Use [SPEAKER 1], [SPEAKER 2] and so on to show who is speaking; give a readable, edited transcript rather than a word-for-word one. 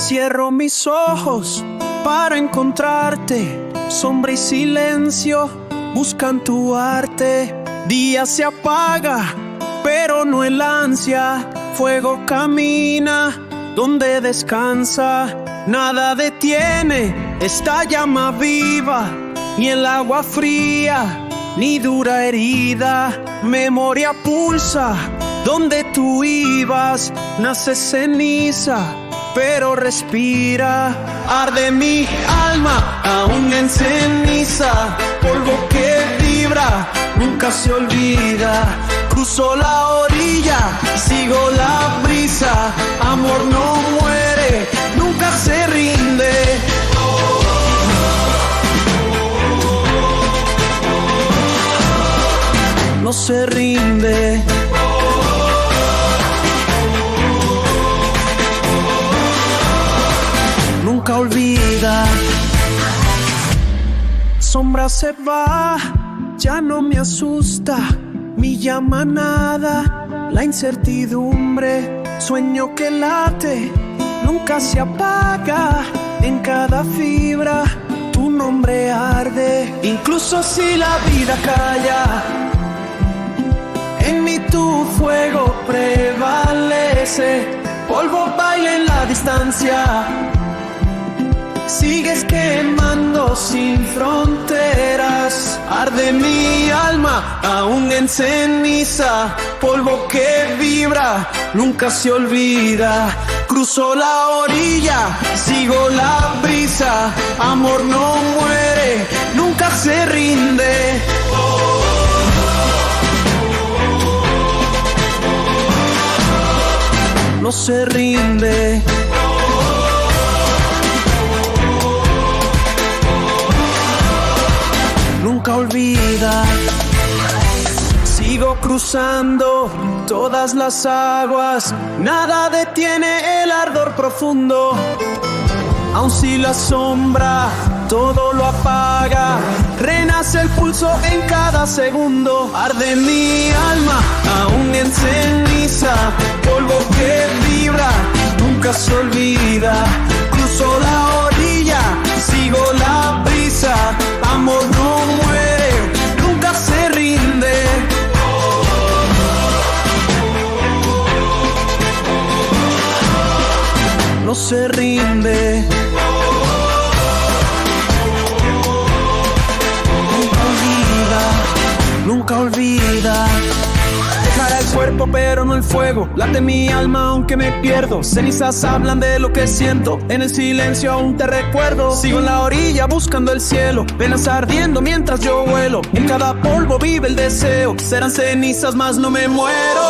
[SPEAKER 1] Cierro mis ojos para encontrarte. Sombra y silencio buscan tu arte. Día se apaga, pero no el ansia. Fuego camina donde descansa. Nada detiene esta llama viva, ni el agua fría, ni dura herida. Memoria pulsa donde tú ibas. Nace ceniza, pero respira. Arde mi alma, aún en ceniza. Polvo que vibra, nunca se olvida. Cruzo la orilla, sigo la brisa. Amor no muere, nunca se rinde. No se rinde. Nunca olvida. Sombra se va, ya no me asusta. Mi llama nada, la incertidumbre. Sueño que late, nunca se apaga. En cada fibra tu nombre arde. Incluso si la vida calla, en mí tu fuego prevalece. Polvo baila en la distancia. Sigues quemando sin fronteras. Arde mi alma, aún en ceniza. Polvo que vibra, nunca se olvida. Cruzo la orilla, sigo la brisa. Amor no muere, nunca se rinde. No se rinde. Nunca olvida. Sigo cruzando todas las aguas. Nada detiene el ardor profundo. Aun si la sombra todo lo apaga, renace el pulso en cada segundo. Arde mi alma, aún en ceniza. Polvo que vibra, nunca se olvida. Cruzo la orilla, sigo la brisa. Amor no muere, nunca se rinde. No se rinde. Nunca olvida, nunca olvida. Dejará el cuerpo pero no el fuego. Late mi alma aunque me pierdo. Cenizas hablan de lo que siento. En el silencio aún te recuerdo. Sigo en la orilla buscando el cielo. Venas ardiendo mientras yo vuelo. En cada polvo vive el deseo. Serán cenizas mas no me muero.